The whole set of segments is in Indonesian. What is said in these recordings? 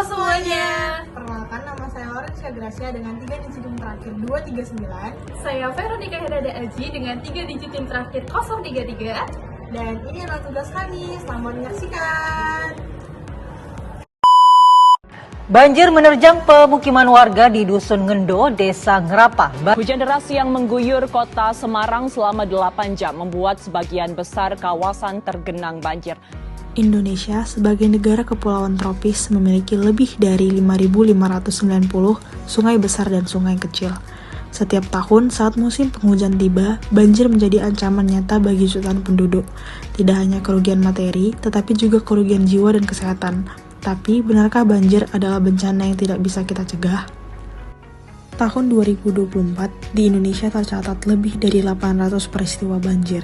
semuanya. Perkenalkan, nama saya Lorenza Gracia dengan 3 digit yang terakhir 239. Saya Veronica Hedada Aji dengan 3 digit yang terakhir 033. Dan ini adalah tugas kami. Selamat menyaksikan. Banjir menerjang pemukiman warga di Dusun Ngendo, Desa Ngerapa. Hujan deras yang mengguyur kota Semarang selama 8 jam membuat sebagian besar kawasan tergenang banjir. Indonesia sebagai negara kepulauan tropis memiliki lebih dari 5.590 sungai besar dan sungai kecil. Setiap tahun saat musim penghujan tiba, banjir menjadi ancaman nyata bagi jutaan penduduk. Tidak hanya kerugian materi, tetapi juga kerugian jiwa dan kesehatan. Tapi, benarkah banjir adalah bencana yang tidak bisa kita cegah? Tahun 2024, di Indonesia tercatat lebih dari 800 peristiwa banjir.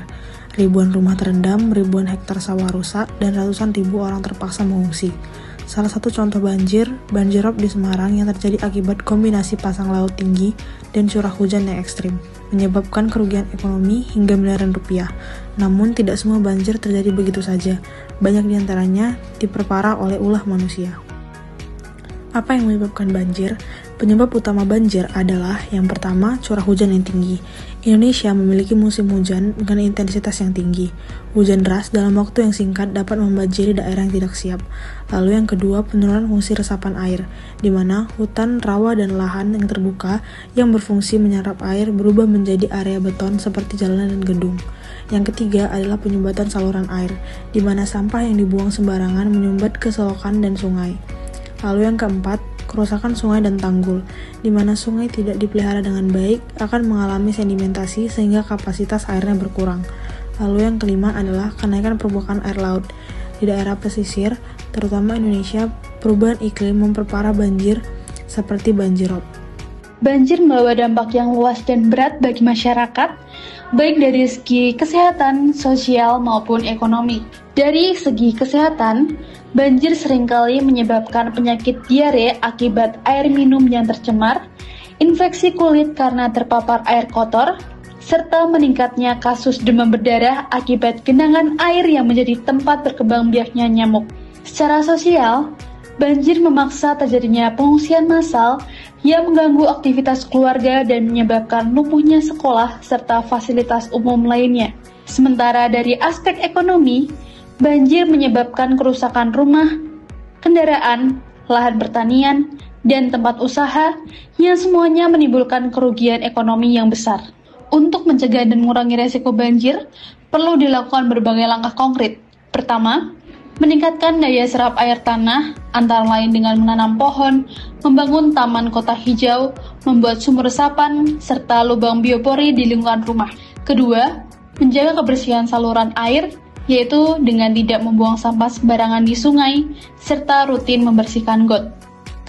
Ribuan rumah terendam, ribuan hektar sawah rusak, dan ratusan ribu orang terpaksa mengungsi. Salah satu contoh banjir rob di Semarang yang terjadi akibat kombinasi pasang laut tinggi dan curah hujan yang ekstrim, menyebabkan kerugian ekonomi hingga miliaran rupiah. Namun tidak semua banjir terjadi begitu saja, banyak diantaranya diperparah oleh ulah manusia. Apa yang menyebabkan banjir? Penyebab utama banjir adalah yang pertama, curah hujan yang tinggi. Indonesia memiliki musim hujan dengan intensitas yang tinggi. Hujan deras dalam waktu yang singkat dapat membanjiri daerah yang tidak siap. Lalu yang kedua, penurunan fungsi resapan air, di mana hutan, rawa, dan lahan yang terbuka yang berfungsi menyerap air berubah menjadi area beton seperti jalanan dan gedung. Yang ketiga adalah penyumbatan saluran air, di mana sampah yang dibuang sembarangan menyumbat ke selokan dan sungai. Lalu yang keempat, kerusakan sungai dan tanggul, di mana sungai tidak dipelihara dengan baik akan mengalami sedimentasi sehingga kapasitas airnya berkurang. Lalu yang kelima adalah kenaikan permukaan air laut. Di daerah pesisir, terutama Indonesia, perubahan iklim memperparah banjir seperti banjir rob. Banjir membawa dampak yang luas dan berat bagi masyarakat, baik dari segi kesehatan, sosial, maupun ekonomi. Dari segi kesehatan, banjir seringkali menyebabkan penyakit diare akibat air minum yang tercemar, infeksi kulit karena terpapar air kotor, serta meningkatnya kasus demam berdarah akibat genangan air yang menjadi tempat berkembang biaknya nyamuk. Secara sosial, banjir memaksa terjadinya pengungsian massal yang mengganggu aktivitas keluarga dan menyebabkan lumpuhnya sekolah serta fasilitas umum lainnya. Sementara dari aspek ekonomi, banjir menyebabkan kerusakan rumah, kendaraan, lahan pertanian, dan tempat usaha yang semuanya menimbulkan kerugian ekonomi yang besar. Untuk mencegah dan mengurangi resiko banjir, perlu dilakukan berbagai langkah konkret. Pertama, meningkatkan daya serap air tanah, antara lain dengan menanam pohon, membangun taman kota hijau, membuat sumur resapan, serta lubang biopori di lingkungan rumah. Kedua, menjaga kebersihan saluran air, yaitu dengan tidak membuang sampah sembarangan di sungai, serta rutin membersihkan got.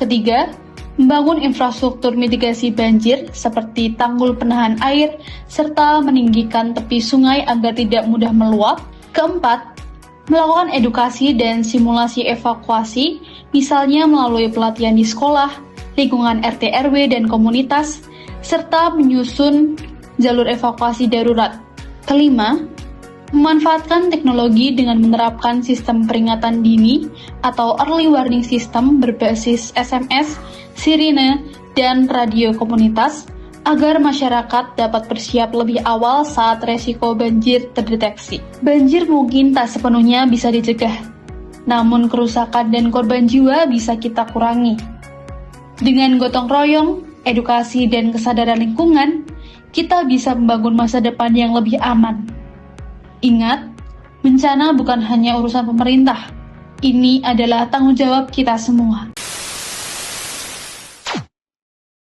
Ketiga, membangun infrastruktur mitigasi banjir seperti tanggul penahan air, serta meninggikan tepi sungai agar tidak mudah meluap. Keempat, melakukan edukasi dan simulasi evakuasi, misalnya melalui pelatihan di sekolah, lingkungan RT RW dan komunitas, serta menyusun jalur evakuasi darurat. Kelima, memanfaatkan teknologi dengan menerapkan sistem peringatan dini atau early warning system berbasis SMS, sirine, dan radio komunitas, agar masyarakat dapat bersiap lebih awal saat resiko banjir terdeteksi. Banjir mungkin tak sepenuhnya bisa dicegah, namun kerusakan dan korban jiwa bisa kita kurangi. Dengan gotong royong, edukasi, dan kesadaran lingkungan, kita bisa membangun masa depan yang lebih aman. Ingat, bencana bukan hanya urusan pemerintah, ini adalah tanggung jawab kita semua.